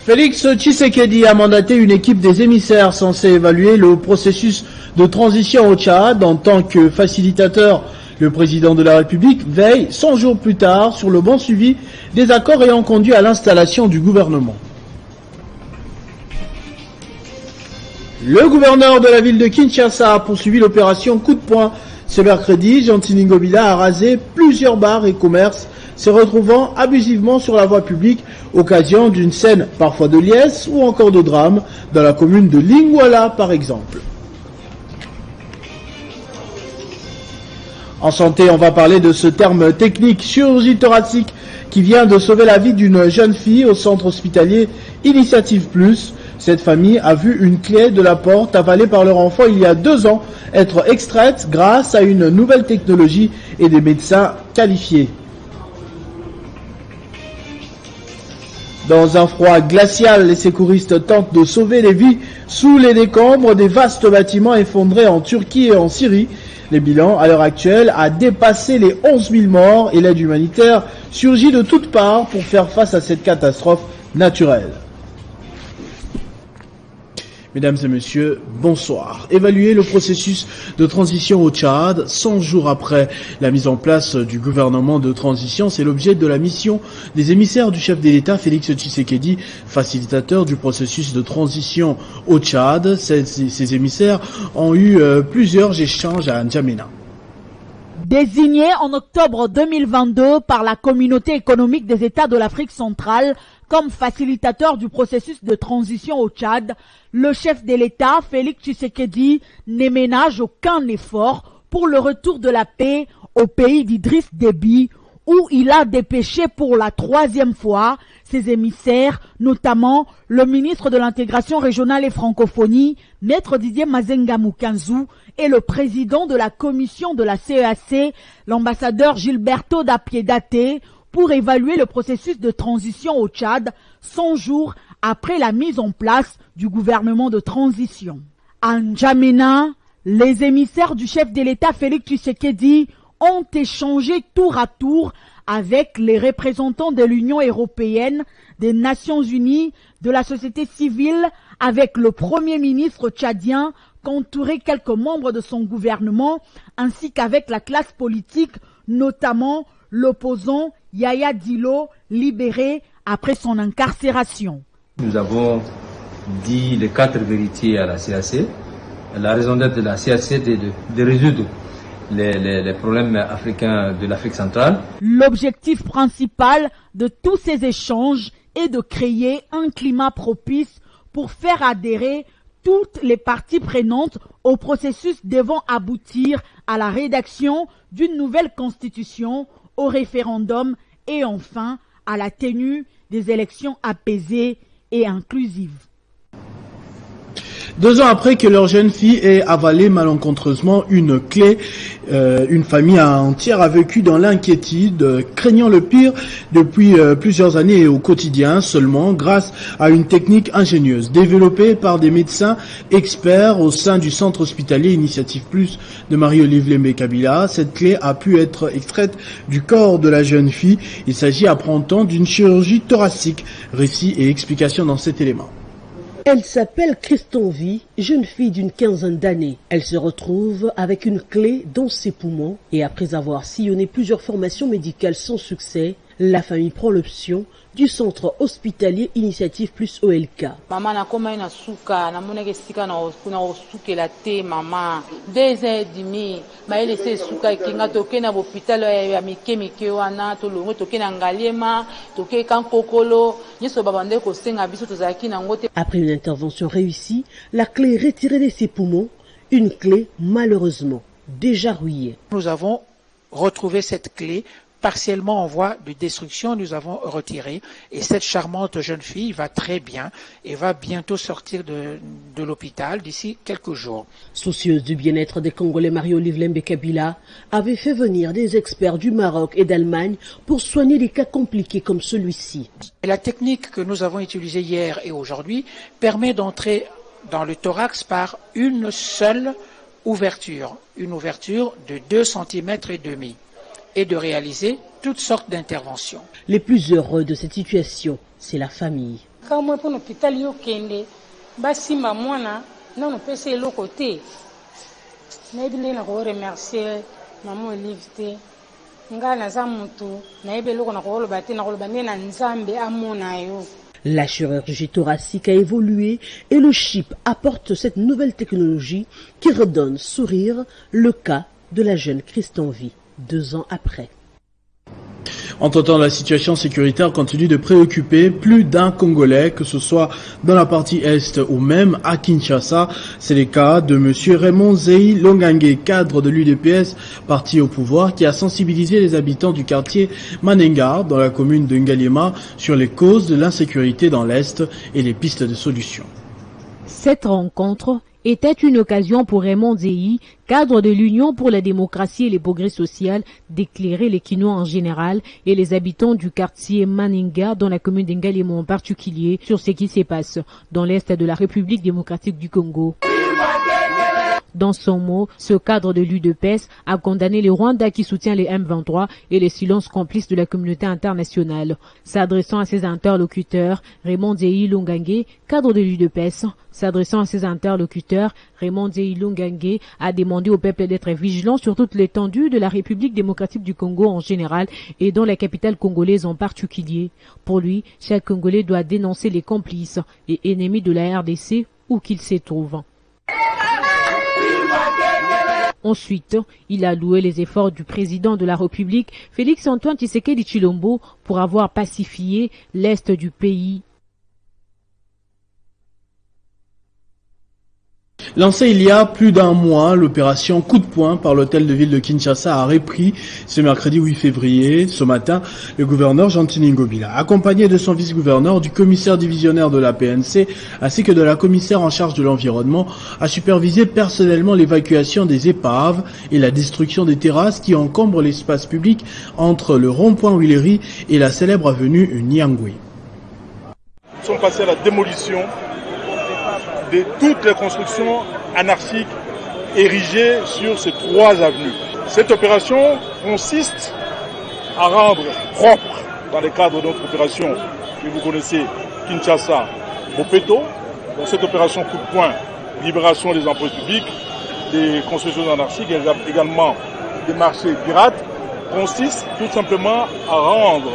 Félix Tshisekedi a mandaté une équipe des émissaires censée évaluer le processus de transition au Tchad. En tant que facilitateur, le président de la République veille 100 jours plus tard sur le bon suivi des accords ayant conduit à l'installation du gouvernement. Le gouverneur de la ville de Kinshasa a poursuivi l'opération coup de poing. Ce mercredi, Gentini Ngobila a rasé plusieurs bars et commerces, se retrouvant abusivement sur la voie publique, occasion d'une scène parfois de liesse ou encore de drame, dans la commune de Lingwala par exemple. En santé, on va parler de ce terme technique, chirurgie thoracique, qui vient de sauver la vie d'une jeune fille au centre hospitalier Initiative Plus. Cette famille a vu une clé de la porte avalée par leur enfant il y a 2 ans être extraite grâce à une nouvelle technologie et des médecins qualifiés. Dans un froid glacial, les secouristes tentent de sauver les vies sous les décombres des vastes bâtiments effondrés en Turquie et en Syrie. Le bilan, à l'heure actuelle, a dépassé les 11 000 morts et l'aide humanitaire surgit de toutes parts pour faire face à cette catastrophe naturelle. Mesdames et messieurs, bonsoir. Évaluer le processus de transition au Tchad 100 jours après la mise en place du gouvernement de transition, c'est l'objet de la mission des émissaires du chef de l'État, Félix Tshisekedi, facilitateur du processus de transition au Tchad. Ces émissaires ont eu plusieurs échanges à N'Djamena. Désigné en octobre 2022 par la Communauté économique des États de l'Afrique centrale comme facilitateur du processus de transition au Tchad, le chef de l'État, Félix Tshisekedi, ne ménage aucun effort pour le retour de la paix au pays d'Idriss Déby, où il a dépêché pour la 3e fois ses émissaires, notamment le ministre de l'intégration régionale et francophonie, Maître Didier Mazenga Mukanzu, et le président de la commission de la CEAC, l'ambassadeur Gilberto da Piedade, pour évaluer le processus de transition au Tchad 100 jours après la mise en place du gouvernement de transition. À N'Djamena, les émissaires du chef de l'État Félix Tshisekedi ont échangé tour à tour avec les représentants de l'Union européenne, des Nations unies, de la société civile, avec le Premier ministre tchadien, qu'entouraient quelques membres de son gouvernement, ainsi qu'avec la classe politique, notamment l'opposant Yaya Dillo, libéré après son incarcération. Nous avons dit les 4 vérités à la CAC. La raison d'être de la CAC est de résoudre les problèmes africains de l'Afrique centrale. L'objectif principal de tous ces échanges est de créer un climat propice pour faire adhérer toutes les parties prenantes au processus devant aboutir à la rédaction d'une nouvelle constitution, au référendum et enfin à la tenue des élections apaisées et inclusives. 2 ans après que leur jeune fille ait avalé malencontreusement une clé, une famille entière a vécu dans l'inquiétude, craignant le pire depuis plusieurs années et au quotidien seulement grâce à une technique ingénieuse développée par des médecins experts au sein du centre hospitalier Initiative Plus de Marie-Olive Lembe Kabila. Cette clé a pu être extraite du corps de la jeune fille. Il s'agit à prendre temps d'une chirurgie thoracique. Récit et explication dans cet élément. Elle s'appelle Christonvie, jeune fille d'une 15aine d'années. Elle se retrouve avec une clé dans ses poumons et après avoir sillonné plusieurs formations médicales sans succès, la famille prend l'option du centre hospitalier Initiative Plus OLK. Maman na koma ina suka na mona ke sika na osuke la te maman 2h30 maile se suka kinga toke na hôpital ya mike wana to longo toke na ngaliema toke kan kokolo nyeso babande ko senga biso tozaki na ngote. Après une intervention réussie, la clé est retirée de ses poumons, une clé malheureusement déjà rouillée. Nous avons retrouvé cette clé partiellement en voie de destruction, nous avons retiré et cette charmante jeune fille va très bien et va bientôt sortir de l'hôpital d'ici quelques jours. Soucieuse du bien-être des Congolais, Marie-Olive Lembe Kabila avait fait venir des experts du Maroc et d'Allemagne pour soigner des cas compliqués comme celui-ci. La technique que nous avons utilisée hier et aujourd'hui permet d'entrer dans le thorax par une seule ouverture, une ouverture de 2,5 cm. Et de réaliser toutes sortes d'interventions. Les plus heureux de cette situation, c'est la famille. Kama pour l'hôpital yo kende basi mamona non on peut se côté. Na ibile na ko remercier maman Olivte nga na za mutu na ibele ko na ko loba te na ko loba na nzambe amona yo. La chirurgie thoracique a évolué et le chip apporte cette nouvelle technologie qui redonne sourire le cas de la jeune Christanvie 2 ans après. Entre-temps, la situation sécuritaire continue de préoccuper plus d'un Congolais, que ce soit dans la partie Est ou même à Kinshasa. C'est le cas de monsieur Raymond Zei Longange, cadre de l'UDPS, parti au pouvoir, qui a sensibilisé les habitants du quartier Manenga, dans la commune de Ngaliema, sur les causes de l'insécurité dans l'Est et les pistes de solutions. Cette rencontre était une occasion pour Raymond Zei, cadre de l'Union pour la démocratie et les progrès social, d'éclairer les Kinois en général et les habitants du quartier Manenga, dans la commune d'Ngaliema en particulier, sur ce qui se passe dans l'Est de la République démocratique du Congo. Dans son mot, ce cadre de l'UDPS a condamné le Rwanda qui soutient les M23 et les silences complices de la communauté internationale. S'adressant à ses interlocuteurs, Raymond Zei Longange, cadre de l'UDPS, a demandé au peuple d'être vigilant sur toute l'étendue de la République démocratique du Congo en général et dans la capitale congolaise en particulier. Pour lui, chaque Congolais doit dénoncer les complices et ennemis de la RDC où qu'ils se trouvent. Ensuite, il a loué les efforts du président de la République, Félix-Antoine Tshisekedi Tshilombo, pour avoir pacifié l'Est du pays. Lancée il y a plus d'un mois, l'opération Coup de poing par l'hôtel de ville de Kinshasa a repris ce mercredi 8 février. Ce matin, le gouverneur Jean-Tini Ngobila, accompagné de son vice-gouverneur, du commissaire divisionnaire de la PNC, ainsi que de la commissaire en charge de l'environnement, a supervisé personnellement l'évacuation des épaves et la destruction des terrasses qui encombrent l'espace public entre le rond-point Willery et la célèbre avenue Nyangwe. Nous sommes passés à la démolition de toutes les constructions anarchiques érigées sur ces 3 avenues. Cette opération consiste à rendre propre, dans le cadre de notre opération que vous connaissez, Kinshasa, Bopeto. Donc cette opération coup de poing, libération des emplois publics, des constructions anarchiques et également des marchés pirates, consiste tout simplement à rendre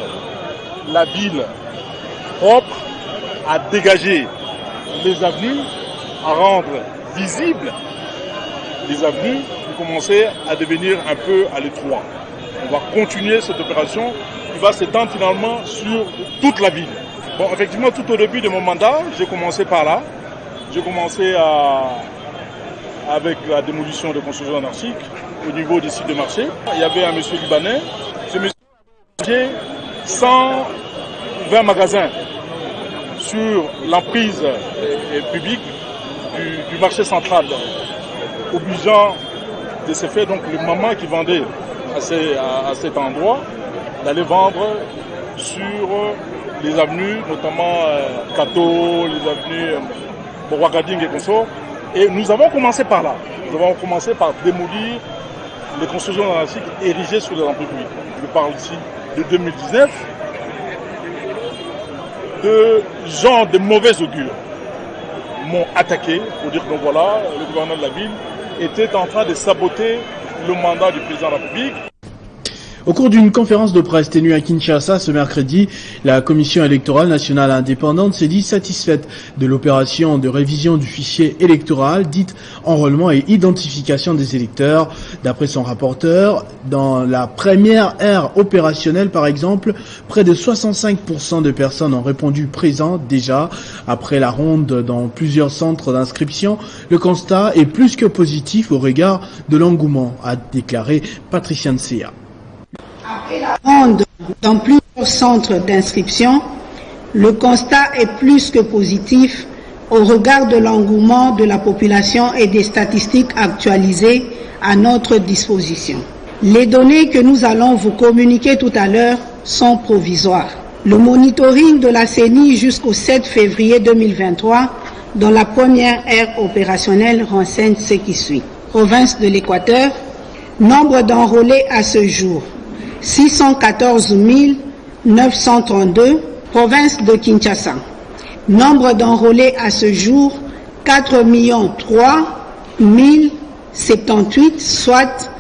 la ville propre, à dégager les avenues, à rendre visibles les avenues qui commençaient à devenir un peu à l'étroit. On va continuer cette opération qui va s'étendre finalement sur toute la ville. Bon, effectivement, tout au début de mon mandat, j'ai commencé par là. J'ai commencé avec la démolition des constructions anarchiques au niveau des sites de marché. Il y avait un monsieur libanais. Ce monsieur a 120 magasins sur l'emprise publique du marché central, obligeant de se faire donc les mamans qui vendaient à cet endroit d'aller vendre sur les avenues, notamment Kato, les avenues Boragading et consorts. Et nous avons commencé par là. Nous avons commencé par démolir les constructions anarchiques érigées sur les emplois publics. Je parle ici de 2019, de gens de mauvais augure m'ont attaqué pour dire que voilà, le gouverneur de la ville était en train de saboter le mandat du président de la République. Au cours d'une conférence de presse tenue à Kinshasa ce mercredi, la Commission électorale nationale indépendante s'est dit satisfaite de l'opération de révision du fichier électoral, dite enrôlement et identification des électeurs. D'après son rapporteur, dans la première ère opérationnelle par exemple, près de 65% de personnes ont répondu présent déjà. Après la ronde dans plusieurs centres d'inscription, le constat est plus que positif au regard de l'engouement, a déclaré Patricia Nseya. Après la ronde dans plusieurs centres d'inscription, le constat est plus que positif au regard de l'engouement de la population et des statistiques actualisées à notre disposition. Les données que nous allons vous communiquer tout à l'heure sont provisoires. Le monitoring de la CENI jusqu'au 7 février 2023 dans la première ère opérationnelle renseigne ce qui suit. Province de l'Équateur, nombre d'enrôlés à ce jour, 614 932, province de Kinshasa, Nombre d'enrôlés à ce jour, 4 303 078, soit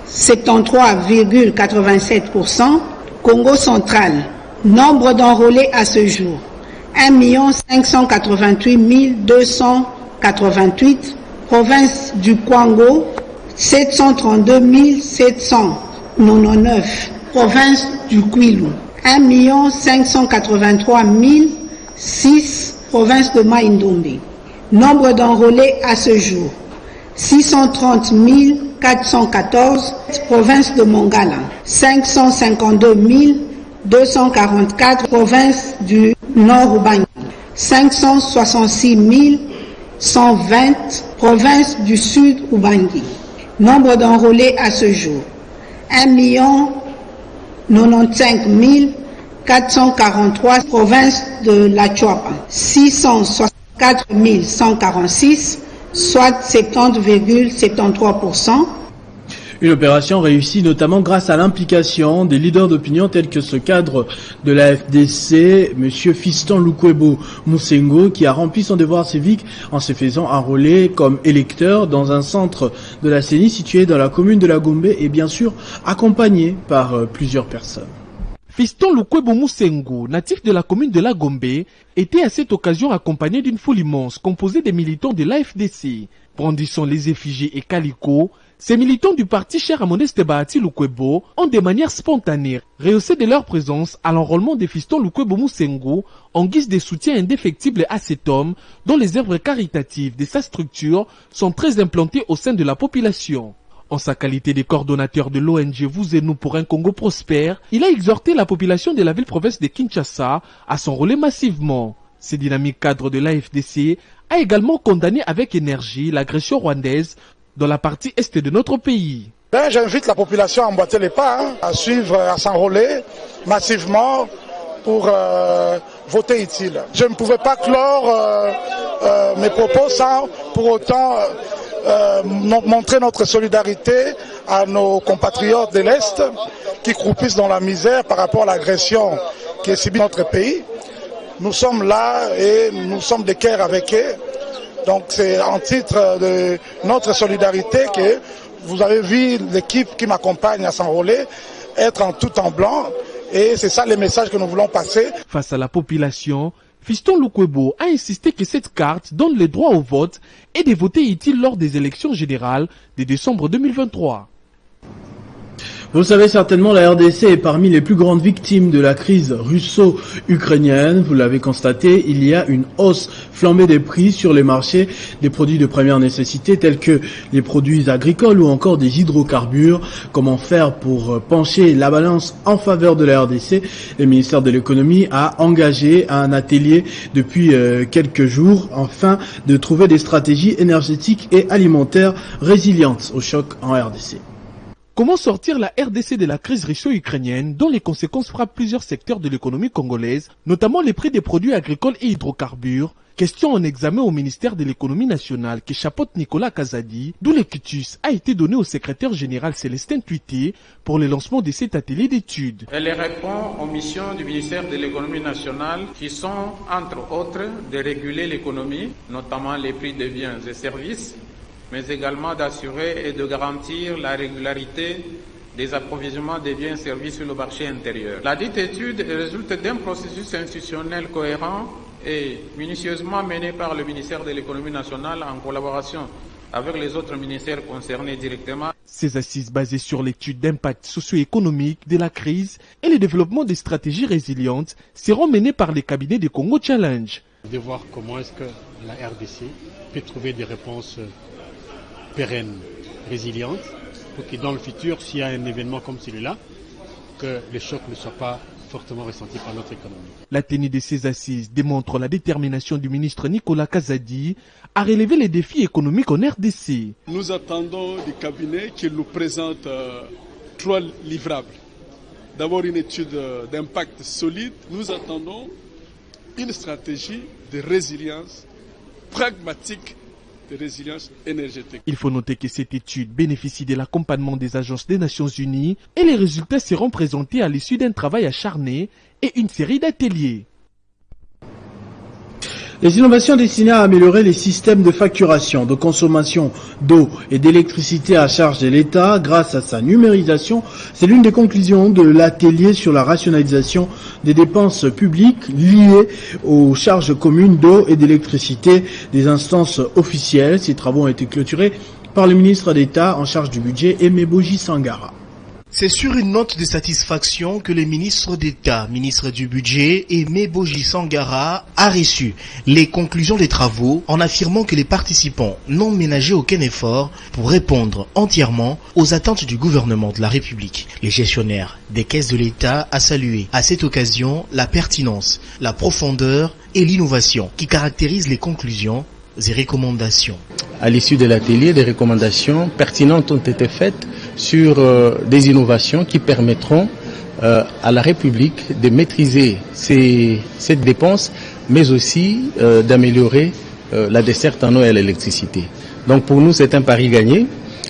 73,87%. Congo central, nombre d'enrôlés à ce jour, 1 588 288. Province du Kwango, 732 799. Province du Kwilu, 1 583 006. Province de Maïndombe. Nombre d'enrôlés à ce jour, 630 414. Province de Mongala, 552 244. Province du Nord Ubangi, 566 120. Province du Sud Ubangi. Nombre d'enrôlés à ce jour, 1 95 443. Province de la Chuapa, 664 146, soit 70,73%. Une opération réussie notamment grâce à l'implication des leaders d'opinion tels que ce cadre de la FDC, M. Fiston Lukwebo Musengo, qui a rempli son devoir civique en se faisant enrôler comme électeur dans un centre de la CENI situé dans la commune de la Gombe et bien sûr accompagné par plusieurs personnes. Fiston Lukwebo Musengo, natif de la commune de la Gombe, était à cette occasion accompagné d'une foule immense composée des militants de l'AFDC. Brandissant les effigies et calicots, ces militants du parti cher à Modeste Bahati Lukwebo ont de manière spontanée rehaussé de leur présence à l'enrôlement des Fiston Lukwebo Musengo en guise de soutien indéfectible à cet homme dont les œuvres caritatives de sa structure sont très implantées au sein de la population. En sa qualité de coordonnateur de l'ONG Vous et Nous pour un Congo prospère, il a exhorté la population de la ville-province de Kinshasa à s'enrôler massivement. Ce dynamique cadre de l'AFDC a également condamné avec énergie l'agression rwandaise dans la partie est de notre pays. J'invite la population à emboîter les pas, à suivre, à s'enrôler massivement pour voter utile. Je ne pouvais pas clore mes propos sans pour autant montrer notre solidarité à nos compatriotes de l'Est qui croupissent dans la misère par rapport à l'agression qui est subie dans notre pays. Nous sommes là et nous sommes de cœur avec eux. Donc c'est en titre de notre solidarité que vous avez vu l'équipe qui m'accompagne à s'enrôler être en tout en blanc et c'est ça les messages que nous voulons passer. Face à la population, Fiston Lukwebo a insisté que cette carte donne le droit au vote et de voter utile lors des élections générales de décembre 2023. Vous le savez certainement, la RDC est parmi les plus grandes victimes de la crise russo-ukrainienne. Vous l'avez constaté, il y a une hausse flambée des prix sur les marchés des produits de première nécessité tels que les produits agricoles ou encore des hydrocarbures. Comment faire pour pencher la balance en faveur de la RDC? Le ministère de l'économie a engagé un atelier depuis quelques jours afin de trouver des stratégies énergétiques et alimentaires résilientes au choc en RDC. Comment sortir la RDC de la crise russo-ukrainienne dont les conséquences frappent plusieurs secteurs de l'économie congolaise, notamment les prix des produits agricoles et hydrocarbures? Question en examen au ministère de l'économie nationale qui chapeaute Nicolas Kazadi, d'où le quitus a été donné au secrétaire général Célestin Tuité pour le lancement de cet atelier d'études. Elle répond aux missions du ministère de l'économie nationale qui sont, entre autres, de réguler l'économie, notamment les prix des biens et services, mais également d'assurer et de garantir la régularité des approvisionnements des biens et services sur le marché intérieur. La dite étude résulte d'un processus institutionnel cohérent et minutieusement mené par le ministère de l'économie nationale en collaboration avec les autres ministères concernés directement. Ces assises basées sur l'étude d'impact socio-économique de la crise et le développement des stratégies résilientes seront menées par les cabinets de Congo Challenge. De voir comment est-ce que la RDC peut trouver des réponses pérennes, résilientes, pour que dans le futur, s'il y a un événement comme celui-là, que le choc ne soit pas fortement ressenti par notre économie. La tenue de ces assises démontre la détermination du ministre Nicolas Kazadi à relever les défis économiques en RDC. Nous attendons du cabinet qu'il nous présente 3 livrables. D'abord une étude d'impact solide. Nous attendons une stratégie de résilience pragmatique, de résilience énergétique. Il faut noter que cette étude bénéficie de l'accompagnement des agences des Nations Unies et les résultats seront présentés à l'issue d'un travail acharné et une série d'ateliers. Les innovations destinées à améliorer les systèmes de facturation, de consommation d'eau et d'électricité à charge de l'État grâce à sa numérisation, c'est l'une des conclusions de l'atelier sur la rationalisation des dépenses publiques liées aux charges communes d'eau et d'électricité des instances officielles. Ces travaux ont été clôturés par le ministre d'État en charge du budget, Aimé Boji Sangara. C'est sur une note de satisfaction que le ministre d'État, ministre du Budget, Aimé Boji Sangara, a reçu les conclusions des travaux en affirmant que les participants n'ont ménagé aucun effort pour répondre entièrement aux attentes du gouvernement de la République. Les gestionnaires des caisses de l'État a salué à cette occasion la pertinence, la profondeur et l'innovation qui caractérisent les conclusions et recommandations. À l'issue de l'atelier, des recommandations pertinentes ont été faites sur des innovations qui permettront à la République de maîtriser cette dépense, mais aussi d'améliorer la desserte en eau et à l'électricité. Donc pour nous, c'est un pari gagné.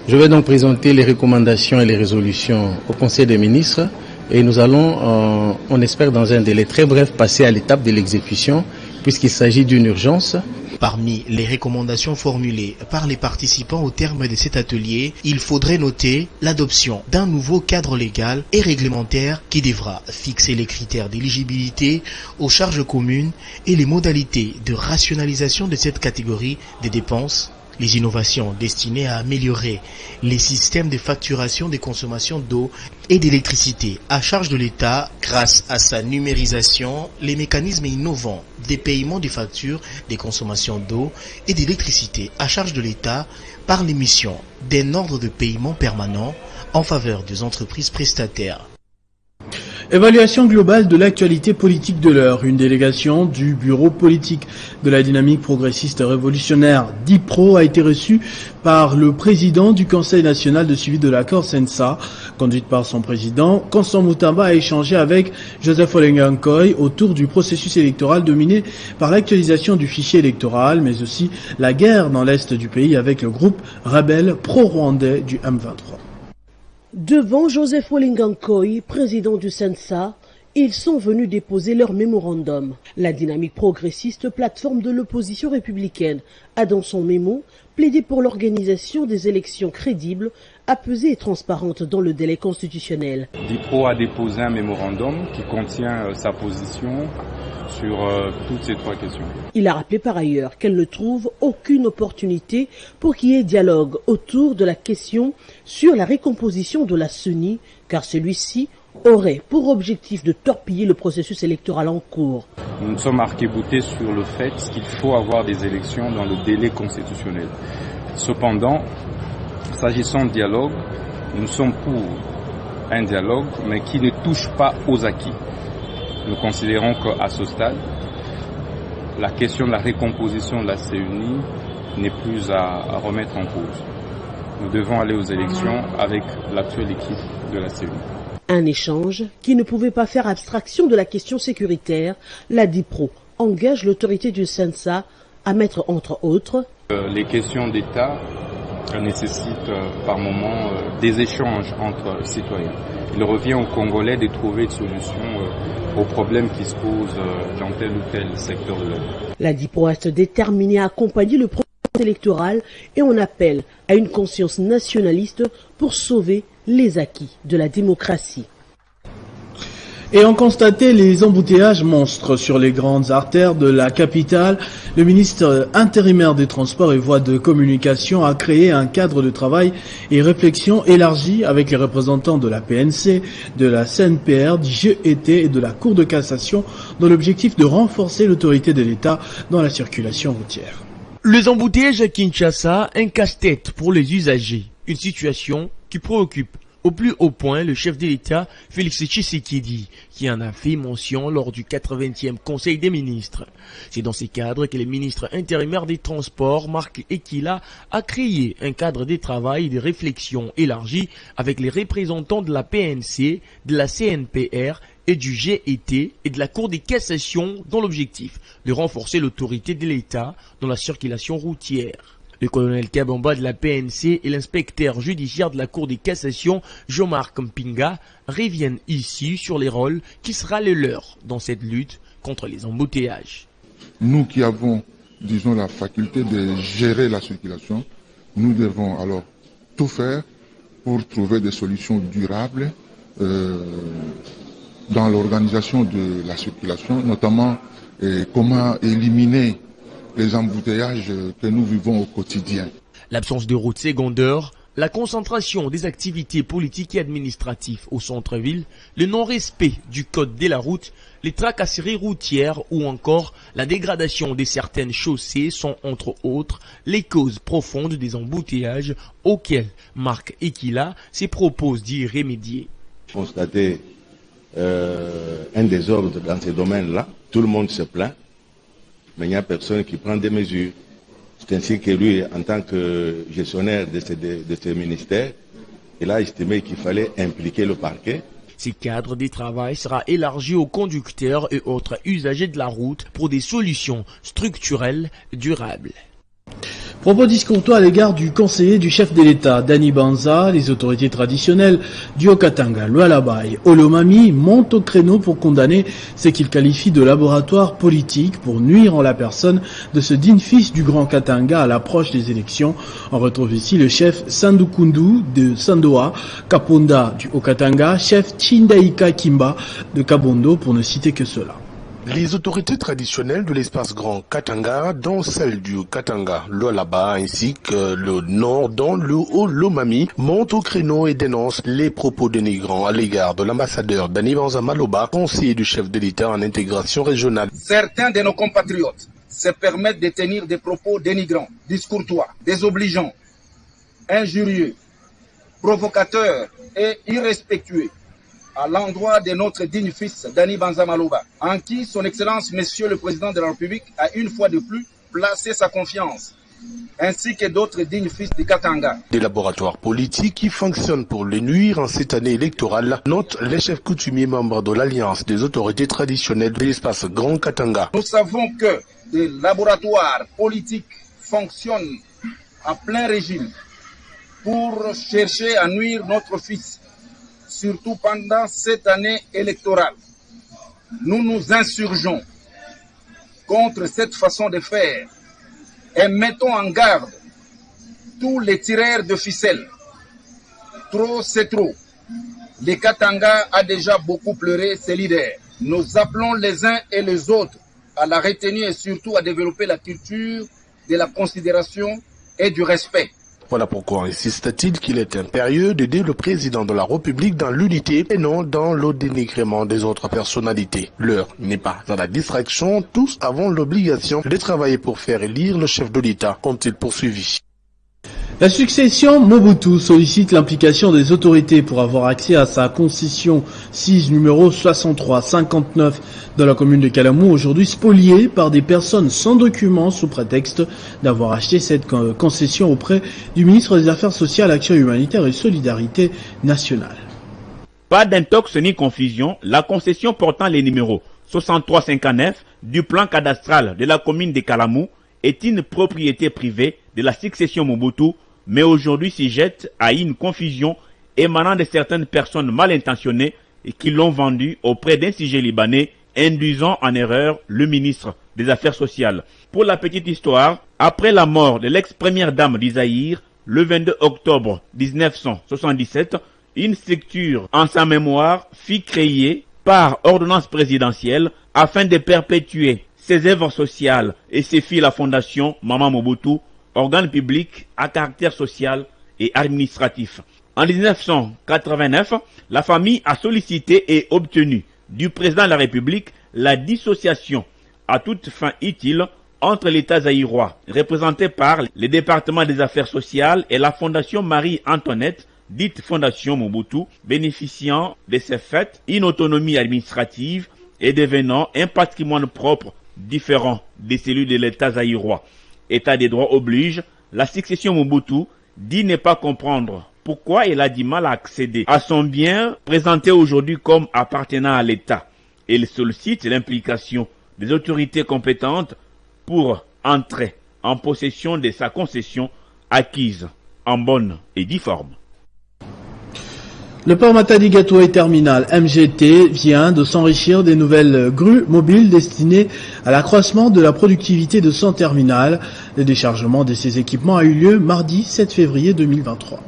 Je vais donc présenter les recommandations et les résolutions au Conseil des ministres et nous allons, on espère dans un délai très bref, passer à l'étape de l'exécution puisqu'il s'agit d'une urgence. Parmi les recommandations formulées par les participants au terme de cet atelier, il faudrait noter l'adoption d'un nouveau cadre légal et réglementaire qui devra fixer les critères d'éligibilité aux charges communes et les modalités de rationalisation de cette catégorie des dépenses. Les innovations destinées à améliorer les systèmes de facturation des consommations d'eau et d'électricité à charge de l'État grâce à sa numérisation, les mécanismes innovants des paiements des factures des consommations d'eau et d'électricité à charge de l'État par l'émission d'un ordre de paiement permanent en faveur des entreprises prestataires. Évaluation globale de l'actualité politique de l'heure. Une délégation du bureau politique de la dynamique progressiste révolutionnaire DIPRO a été reçue par le président du Conseil national de suivi de l'accord CENSA. Conduite par son président, Constant Moutamba a échangé avec Joseph Olenga Nkoy autour du processus électoral dominé par l'actualisation du fichier électoral, mais aussi la guerre dans l'est du pays avec le groupe rebelle pro-rwandais du M23. Devant Joseph Olenga Nkoy, président du CENSA, ils sont venus déposer leur mémorandum. La dynamique progressiste, plateforme de l'opposition républicaine, a dans son mémo plaidé pour l'organisation des élections crédibles, apaisées et transparentes dans le délai constitutionnel. DIPRO a déposé un mémorandum qui contient sa position sur toutes ces trois questions. Il a rappelé par ailleurs qu'elle ne trouve aucune opportunité pour qu'il y ait dialogue autour de la question sur la récomposition de la CENI, car celui-ci aurait pour objectif de torpiller le processus électoral en cours. Nous sommes arc-boutés sur le fait qu'il faut avoir des élections dans le délai constitutionnel. Cependant, s'agissant de dialogue, nous sommes pour un dialogue, mais qui ne touche pas aux acquis. Nous considérons qu'à ce stade, la question de la récomposition de la CENI n'est plus à remettre en cause. Nous devons aller aux élections avec l'actuelle équipe de la CENI. Un échange qui ne pouvait pas faire abstraction de la question sécuritaire. La DIPRO engage l'autorité du CENSA à mettre entre autres les questions d'État nécessitent par moments des échanges entre citoyens. Il revient aux Congolais de trouver une solution aux problèmes qui se posent dans tel ou tel secteur de la vie. La DIPRO reste déterminée à accompagner le processus électoral et on appelle à une conscience nationaliste pour sauver les acquis de la démocratie. Et on constatait les embouteillages monstres sur les grandes artères de la capitale. Le ministre intérimaire des Transports et Voies de Communication a créé un cadre de travail et réflexion élargi avec les représentants de la PNC, de la CNPR, du GET et de la Cour de cassation dans l'objectif de renforcer l'autorité de l'État dans la circulation routière. Les embouteillages à Kinshasa, un casse-tête pour les usagers. Une situation qui préoccupe au plus haut point le chef de l'État, Félix Tshisekedi, qui en a fait mention lors du 80e Conseil des ministres. C'est dans ces cadres que le ministre intérimaire des Transports, Marc Ekila, a créé un cadre de travail et de réflexion élargi avec les représentants de la PNC, de la CNPR et du GET et de la Cour de cassation dans l'objectif de renforcer l'autorité de l'État dans la circulation routière. Le colonel Kabamba de la PNC et l'inspecteur judiciaire de la Cour de cassation, Jean-Marc Mpinga, reviennent ici sur les rôles qui sera le leur dans cette lutte contre les embouteillages. nous qui avons, disons, la faculté de gérer la circulation, nous devons alors tout faire pour trouver des solutions durables dans l'organisation de la circulation, notamment comment éliminer les embouteillages que nous vivons au quotidien. L'absence de routes secondaires, la concentration des activités politiques et administratives au centre-ville, le non-respect du code de la route, les tracasseries routières ou encore la dégradation de certaines chaussées sont entre autres les causes profondes des embouteillages auxquels Marc Ekila se propose d'y remédier. Constater un désordre dans ces domaines-là, tout le monde se plaint, mais il n'y a personne qui prend des mesures. C'est ainsi que lui, en tant que gestionnaire de ce ministère, il a estimé qu'il fallait impliquer le parquet. Ce cadre de travail sera élargi aux conducteurs et autres usagers de la route pour des solutions structurelles durables. Propos discourtois à l'égard du conseiller du chef de l'État, Dani Banza. Les autorités traditionnelles du Haut-Katanga, Lualaba et Olomami montent au créneau pour condamner ce qu'ils qualifient de laboratoire politique pour nuire en la personne de ce digne fils du Grand Katanga à l'approche des élections. On retrouve ici le chef Sandukundu de Sandoa, Kaponda du Haut-Katanga, chef Chindaika Kimba de Kabondo pour ne citer que cela. Les autorités traditionnelles de l'espace Grand Katanga, dont celle du Katanga, Lualaba ainsi que le nord dans le Haut-Lomami, montent au créneau et dénoncent les propos dénigrants à l'égard de l'ambassadeur Dani Banza Maloba, conseiller du chef de l'État en intégration régionale. Certains de nos compatriotes se permettent de tenir des propos dénigrants, discourtois, désobligeants, injurieux, provocateurs et irrespectueux à l'endroit de notre digne fils Dani Banza Maloba, en qui son Excellence Monsieur le Président de la République a une fois de plus placé sa confiance, ainsi que d'autres dignes fils du Katanga. Des laboratoires politiques qui fonctionnent pour les nuire en cette année électorale, notent les chefs coutumiers membres de l'Alliance des autorités traditionnelles de l'espace Grand Katanga. Nous savons que des laboratoires politiques fonctionnent à plein régime pour chercher à nuire notre fils, surtout pendant cette année électorale. Nous nous insurgeons contre cette façon de faire et mettons en garde tous les tireurs de ficelles. Trop, c'est trop. Le Katanga a déjà beaucoup pleuré ses leaders. Nous appelons les uns et les autres à la retenue et surtout à développer la culture de la considération et du respect. Voilà pourquoi insiste-t-il qu'il est impérieux d'aider le président de la République dans l'unité et non dans le dénigrement des autres personnalités. L'heure n'est pas à la distraction, tous avons l'obligation de travailler pour faire élire le chef de l'État, ont-ils poursuivi. La succession Mobutu sollicite l'implication des autorités pour avoir accès à sa concession 6 numéro 6359 dans la commune de Kalamou, aujourd'hui spoliée par des personnes sans documents sous prétexte d'avoir acheté cette concession auprès du ministre des Affaires sociales, Action humanitaire et Solidarité nationale. Pas d'intox ni confusion, la concession portant les numéros 6359 du plan cadastral de la commune de Kalamou est une propriété privée de la succession Mobutu, mais aujourd'hui s'y jette à une confusion émanant de certaines personnes mal intentionnées et qui l'ont vendue auprès d'un sujet libanais, induisant en erreur le ministre des Affaires sociales. Pour la petite histoire, après la mort de l'ex-première dame d'Isaïr, le 22 octobre 1977, une structure en sa mémoire fut créée par ordonnance présidentielle afin de perpétuer ses œuvres sociales et se fit la fondation Maman Mobutu, organe public à caractère social et administratif. En 1989, la famille a sollicité et obtenu du président de la République la dissociation à toute fin utile entre l'État zaïrois, représenté par le département des affaires sociales et la fondation Marie-Antoinette, dite fondation Mobutu, bénéficiant de ces faits une autonomie administrative et devenant un patrimoine propre différent de celui de l'État zaïrois. État des droits oblige, la succession Mobutu dit ne pas comprendre pourquoi elle a du mal à accéder à son bien présenté aujourd'hui comme appartenant à l'État. Elle sollicite l'implication des autorités compétentes pour entrer en possession de sa concession acquise en bonne et due forme. Le port Matadi Gatoué Terminal MGT vient de s'enrichir des nouvelles grues mobiles destinées à l'accroissement de la productivité de son terminal. Le déchargement de ces équipements a eu lieu mardi 7 février 2023.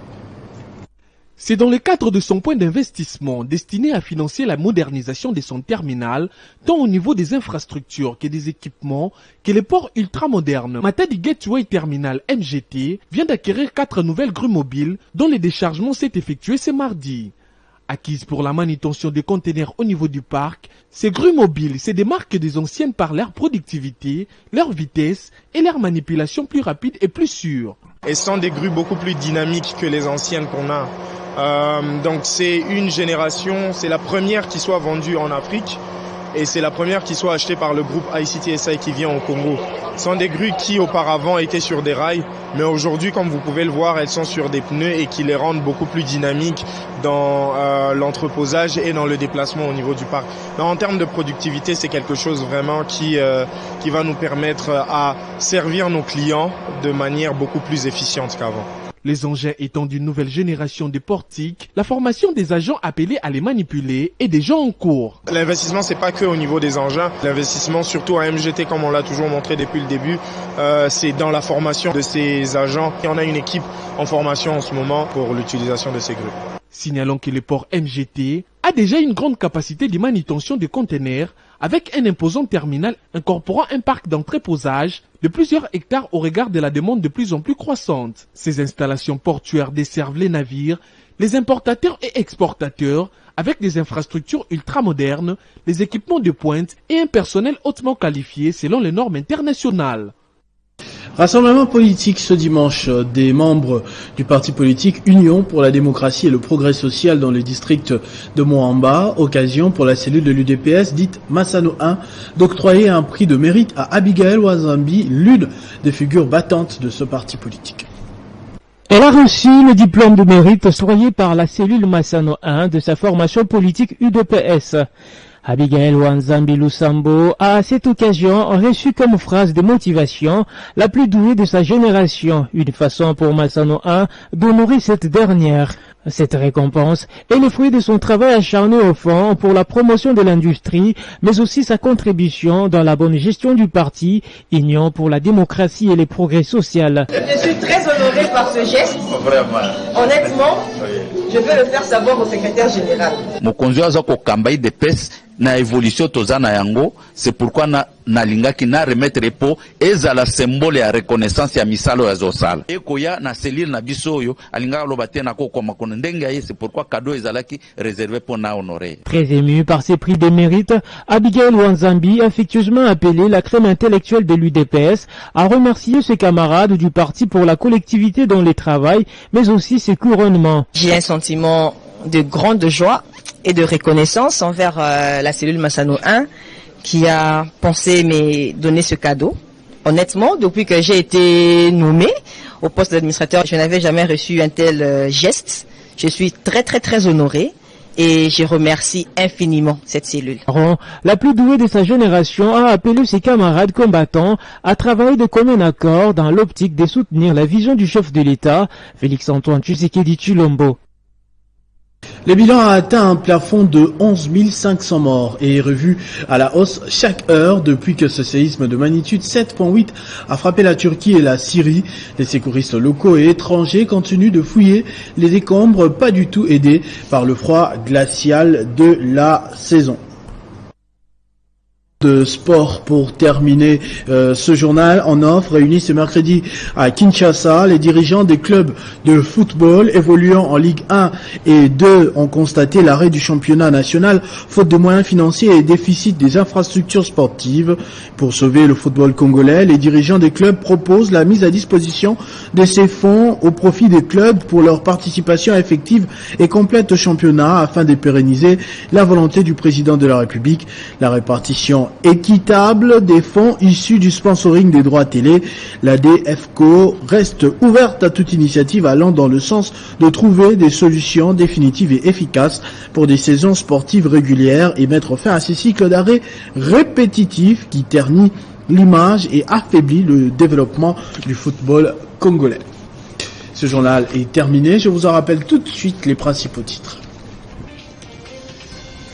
C'est dans le cadre de son point d'investissement destiné à financer la modernisation de son terminal, tant au niveau des infrastructures que des équipements, que le port ultramoderne Matadi Gateway Terminal MGT vient d'acquérir 4 nouvelles grues mobiles dont le déchargement s'est effectué ce mardi. Acquises pour la manutention des conteneurs au niveau du parc, ces grues mobiles se démarquent des anciennes par leur productivité, leur vitesse et leur manipulation plus rapide et plus sûre. Elles sont des grues beaucoup plus dynamiques que les anciennes qu'on a. Donc c'est une génération, c'est la première qui soit vendue en Afrique et c'est la première qui soit achetée par le groupe ICTSI qui vient au Congo. Ce sont des grues qui auparavant étaient sur des rails, mais aujourd'hui, comme vous pouvez le voir, elles sont sur des pneus et qui les rendent beaucoup plus dynamiques dans l'entreposage et dans le déplacement au niveau du parc. Donc, en termes de productivité, c'est quelque chose vraiment qui va nous permettre à servir nos clients de manière beaucoup plus efficiente qu'avant. Les engins étant d'une nouvelle génération de portiques, la formation des agents appelés à les manipuler est déjà en cours. L'investissement, c'est pas que au niveau des engins. L'investissement, surtout à MGT, comme on l'a toujours montré depuis le début, c'est dans la formation de ces agents. Et on a une équipe en formation en ce moment pour l'utilisation de ces grues. Signalons que le port MGT a déjà une grande capacité de manutention de conteneurs avec un imposant terminal incorporant un parc d'entreposage de plusieurs hectares au regard de la demande de plus en plus croissante. Ces installations portuaires desservent les navires, les importateurs et exportateurs avec des infrastructures ultramodernes, les équipements de pointe et un personnel hautement qualifié selon les normes internationales. Rassemblement politique ce dimanche des membres du parti politique Union pour la démocratie et le progrès social dans le district de Moamba, occasion pour la cellule de l'UDPS dite Massano 1 d'octroyer un prix de mérite à Abigail Wazambi, l'une des figures battantes de ce parti politique. Elle a reçu le diplôme de mérite octroyé par la cellule Massano 1 de sa formation politique UDPS. Abigail Wanzambi Lusambo a à cette occasion reçu comme phrase de motivation la plus douée de sa génération, une façon pour Massano 1 d'honorer cette dernière. Cette récompense est le fruit de son travail acharné au fond pour la promotion de l'industrie, mais aussi sa contribution dans la bonne gestion du parti, Union pour la démocratie et le progrès social. Je suis très honoré par ce geste. Vraiment. Honnêtement, je veux le faire savoir au secrétaire général. Na évolution tozana yango, c'est pourquoi na lingaki na remettre po ezala symbole ya reconnaissance ya misalo ya zosala. Ekoya na selile na biso yo alinga loba tena ko koma kono ndenga ye, c'est pourquoi cadeau ezalaki réservé pour na honorer. Très ému par ses prix de mérite, Abigail Wanzambi, affectueusement appelée la crème intellectuelle de l'UDPS, a remercié ses camarades du parti pour la collectivité dans le travail, mais aussi ses couronnements. J'ai un sentiment de grande joie et de reconnaissance envers la cellule Massano 1 qui a pensé me donner ce cadeau. Honnêtement, depuis que j'ai été nommé au poste d'administrateur, je n'avais jamais reçu un tel geste. Je suis très honoré et je remercie infiniment cette cellule. La plus douée de sa génération a appelé ses camarades combattants à travailler de commun accord dans l'optique de soutenir la vision du chef de l'État, Félix-Antoine Tshisekedi Tshilombo. Le bilan a atteint un plafond de 11 500 morts et est revu à la hausse chaque heure depuis que ce séisme de magnitude 7.8 a frappé la Turquie et la Syrie. Les secouristes locaux et étrangers continuent de fouiller les décombres, pas du tout aidés par le froid glacial de la saison. De sport pour terminer ce journal en offre réunis ce mercredi à Kinshasa. Les dirigeants des clubs de football évoluant en Ligue 1 et 2 ont constaté l'arrêt du championnat national faute de moyens financiers et déficit des infrastructures sportives. Pour sauver le football congolais, les dirigeants des clubs proposent la mise à disposition de ces fonds au profit des clubs pour leur participation effective et complète au championnat afin de pérenniser la volonté du président de la République. La répartition équitable des fonds issus du sponsoring des droits télé. La DFCO reste ouverte à toute initiative allant dans le sens de trouver des solutions définitives et efficaces pour des saisons sportives régulières et mettre fin à ces cycles d'arrêt répétitifs qui ternit l'image et affaiblit le développement du football congolais. Ce journal est terminé. Je vous en rappelle tout de suite les principaux titres.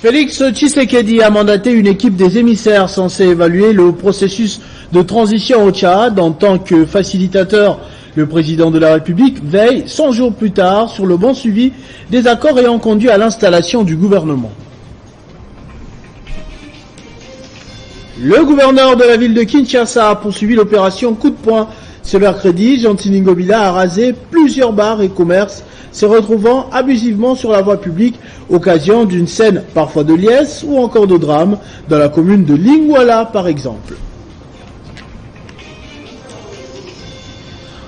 Félix Tshisekedi a mandaté une équipe des émissaires censée évaluer le processus de transition au Tchad. En tant que facilitateur, le président de la République veille 100 jours plus tard sur le bon suivi des accords ayant conduit à l'installation du gouvernement. Le gouverneur de la ville de Kinshasa a poursuivi l'opération coup de poing. Ce mercredi, Gentini Ngobila a rasé plusieurs bars et commerces, se retrouvant abusivement sur la voie publique, occasion d'une scène parfois de liesse ou encore de drame, dans la commune de Lingwala par exemple.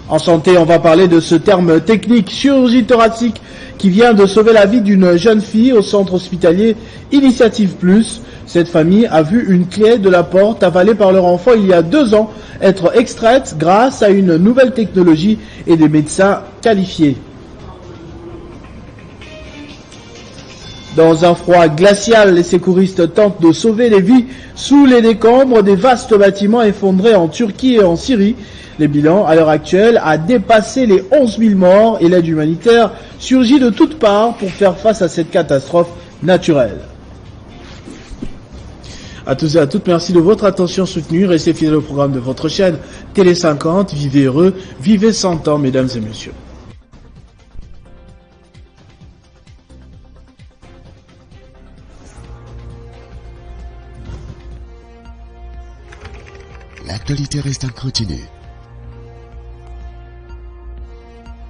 En santé, on va parler de ce terme technique, chirurgie thoracique, qui vient de sauver la vie d'une jeune fille au centre hospitalier Initiative Plus. Cette famille a vu une clé de la porte avalée par leur enfant il y a 2 ans être extraite grâce à une nouvelle technologie et des médecins qualifiés. Dans un froid glacial, les secouristes tentent de sauver les vies sous les décombres des vastes bâtiments effondrés en Turquie et en Syrie. Les bilans, à l'heure actuelle, a dépassé les 11 000 morts et l'aide humanitaire surgit de toutes parts pour faire face à cette catastrophe naturelle. À tous et à toutes, merci de votre attention soutenue. Restez fidèles au programme de votre chaîne Télé 50. Vivez heureux, vivez 100 ans, mesdames et messieurs. L'actualité reste inconnue.